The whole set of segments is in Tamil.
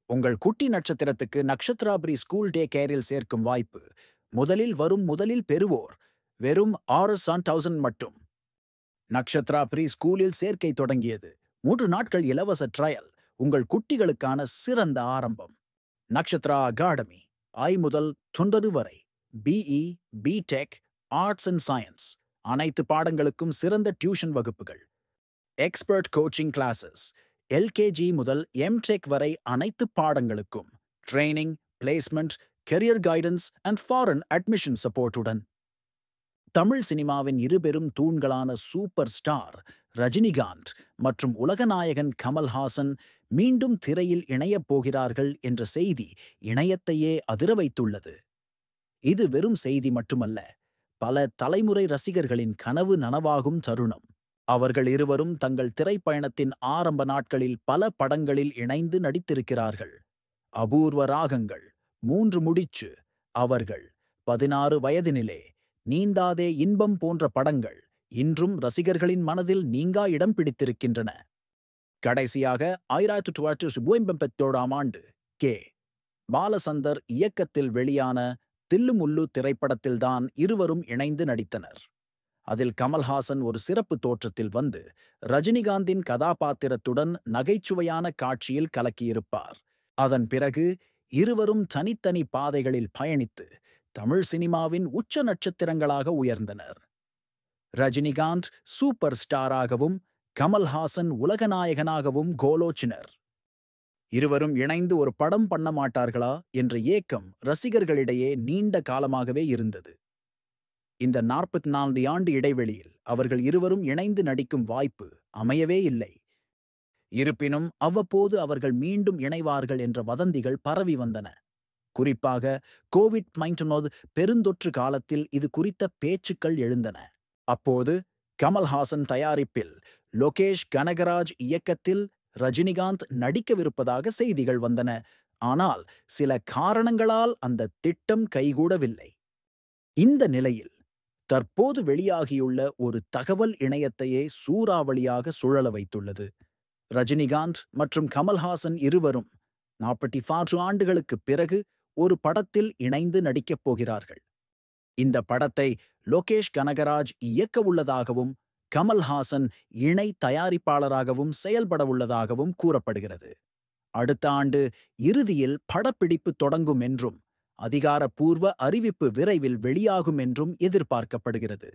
உங்கள் குட்டி நட்சத்திரத்துக்கு நக்ஷத்ரா ப்ரீ ஸ்கூல் டே கேரில் சேர்க்கும் வாய்ப்பு முதலில் பெறுவோர் வெறும் 6,000 மட்டும். நக்ஷத்ரா ப்ரீ ஸ்கூலில் சேர்க்கை தொடங்கியது. 3 நாட்கள் இலவச ட்ரையல் உங்கள் குட்டிகளுக்கான சிறந்த ஆரம்பம். நக்ஷத்ரா அகாடமி I முதல் 9 வரை BE, BTech, arts and science அனைத்து பாடங்களுக்கும் சிறந்த டியூஷன் வகுப்புகள். எக்ஸ்பர்ட் கோச்சிங் கிளாஸஸ் LKG முதல் MTech வரை அனைத்து பாடங்களுக்கும் training, placement, career guidance and foreign admission சப்போர்ட்டுடன். தமிழ் சினிமாவின் இருபெரும் தூண்களான சூப்பர் ஸ்டார் ரஜினிகாந்த் மற்றும் உலகநாயகன் கமல்ஹாசன் மீண்டும் திரையில் இணையப் போகிறார்கள் என்ற செய்தி இணையத்தையே அதிர வைத்துள்ளது. இது வெறும் செய்தி மட்டுமல்ல, பல தலைமுறை ரசிகர்களின் கனவு நனவாகும் தருணம். அவர்கள் இருவரும் தங்கள் திரைப்பயணத்தின் ஆரம்ப நாட்களில் பல படங்களில் இணைந்து நடித்திருக்கிறார்கள். அபூர்வ ராகங்கள், 3 முடிச்சு, அவர்கள் 16 வயதினிலே, நீந்தாதே இன்பம் போன்ற படங்கள் இன்றும் ரசிகர்களின் மனதில் நீங்கா இடம் பிடித்திருக்கின்றன. கடைசியாக 1997ஆம் ஆண்டு கே. பாலசந்தர் இயக்கத்தில் வெளியான தில்லுமுல்லு திரைப்படத்தில்தான் இருவரும் இணைந்து நடித்தனர். அதில் கமல்ஹாசன் ஒரு சிறப்பு தோற்றத்தில் வந்து ரஜினிகாந்தின் கதாபாத்திரத்துடன் நகைச்சுவையான காட்சியில் கலக்கியிருப்பார். அதன் பிறகு இருவரும் தனித்தனி பாதைகளில் பயணித்து தமிழ் சினிமாவின் உச்ச நட்சத்திரங்களாக உயர்ந்தனர். ரஜினிகாந்த் சூப்பர் ஸ்டாராகவும் கமல்ஹாசன் உலகநாயகனாகவும் கோலோச்சினர். இருவரும் இணைந்து ஒரு படம் பண்ண மாட்டார்களா என்ற ஏக்கம் ரசிகர்களிடையே நீண்ட காலமாகவே இருந்தது. இந்த 44 ஆண்டு இடைவெளியில் அவர்கள் இருவரும் இணைந்து நடிக்கும் வாய்ப்பு அமையவே இல்லை. இருப்பினும் அவ்வப்போது அவர்கள் மீண்டும் இணைவார்கள் என்ற வதந்திகள் பரவி வந்தன. குறிப்பாக கோவிட்-19 பெருந்தொற்று காலத்தில் இது குறித்த பேச்சுக்கள் எழுந்தன. அப்போது கமல்ஹாசன் தயாரிப்பில் லோகேஷ் கனகராஜ் இயக்கத்தில் ரஜினிகாந்த் நடிக்கவிருப்பதாக செய்திகள் வந்தன. ஆனால் சில காரணங்களால் அந்த திட்டம் கைகூடவில்லை. இந்த நிலையில் தற்போது வெளியாகியுள்ள ஒரு தகவல் இணையத்தையே சூறாவளியாக சுழல வைத்துள்ளது. ரஜினிகாந்த் மற்றும் கமல்ஹாசன் இருவரும் 44 ஆண்டுகளுக்குப் பிறகு ஒரு படத்தில் இணைந்து நடிக்கப் போகிறார்கள். இந்த படத்தை லோகேஷ் கனகராஜ் இயக்க உள்ளதாகவும் கமல்ஹாசன் இணை தயாரிப்பாளராகவும் செயல்பட உள்ளதாகவும் கூறப்படுகிறது. அடுத்த ஆண்டு இறுதியில் படப்பிடிப்பு தொடங்கும் என்றும் அதிகாரப்பூர்வ அறிவிப்பு விரைவில் வெளியாகும் என்றும் எதிர்பார்க்கப்படுகிறது.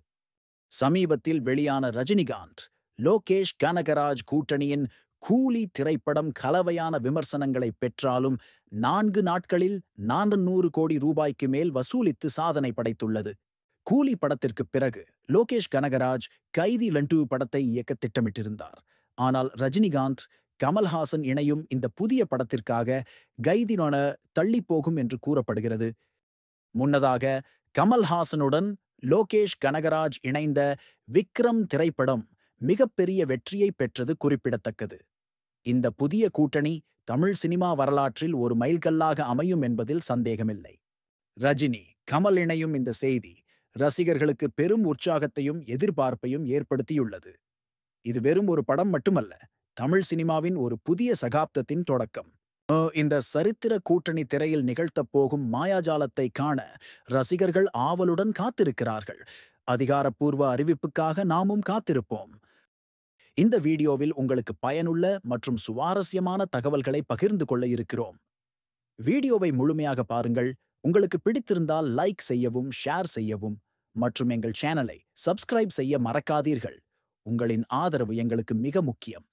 சமீபத்தில் வெளியான ரஜினிகாந்த் லோகேஷ் கனகராஜ் கூட்டணியின் கூலி திரைப்படம் கலவையான விமர்சனங்களை பெற்றாலும் 4 நாட்களில் 400 கோடி ரூபாய்க்கு மேல் வசூலித்து சாதனை படைத்துள்ளது. கூலி படத்திற்குப் பிறகு லோகேஷ் கனகராஜ் கைதி 2 படத்தை இயக்க திட்டமிட்டிருந்தார். ஆனால் ரஜினிகாந்த் கமல்ஹாசன் இணையும் இந்த புதிய படத்திற்காக கைதி தள்ளிப்போகும் என்று கூறப்படுகிறது. முன்னதாக கமல்ஹாசனுடன் லோகேஷ் கனகராஜ் இணைந்த விக்ரம் திரைப்படம் மிகப்பெரிய வெற்றியை பெற்றது குறிப்பிடத்தக்கது. இந்த புதிய கூட்டணி தமிழ் சினிமா வரலாற்றில் ஒரு மைல்கல்லாக அமையும் என்பதில் சந்தேகமில்லை. ரஜினி கமல் இணையும் இந்த செய்தி ரசிகர்களுக்கு பெரும் உற்சாகத்தையும் எதிர்பார்ப்பையும் ஏற்படுத்தியுள்ளது. இது வெறும் ஒரு படம் மட்டுமல்ல, தமிழ் சினிமாவின் ஒரு புதிய சகாப்தத்தின் தொடக்கம். இந்த சரித்திர கூட்டணி திரையில் நிகழ்த்தப் போகும் மாயாஜாலத்தை காண ரசிகர்கள் ஆவலுடன் காத்திருக்கிறார்கள். அதிகாரப்பூர்வ அறிவிப்புக்காக நாமும் காத்திருப்போம். இந்த வீடியோவில் உங்களுக்கு பயனுள்ள மற்றும் சுவாரஸ்யமான தகவல்களை பகிர்ந்து கொள்ள இருக்கிறோம். வீடியோவை முழுமையாக பாருங்கள். உங்களுக்கு பிடித்திருந்தால் லைக் செய்யவும், ஷேர் செய்யவும் மற்றும் எங்கள் சேனலை சப்ஸ்கிரைப் செய்ய மறக்காதீர்கள். உங்களின் ஆதரவு எங்களுக்கு மிக முக்கியம்.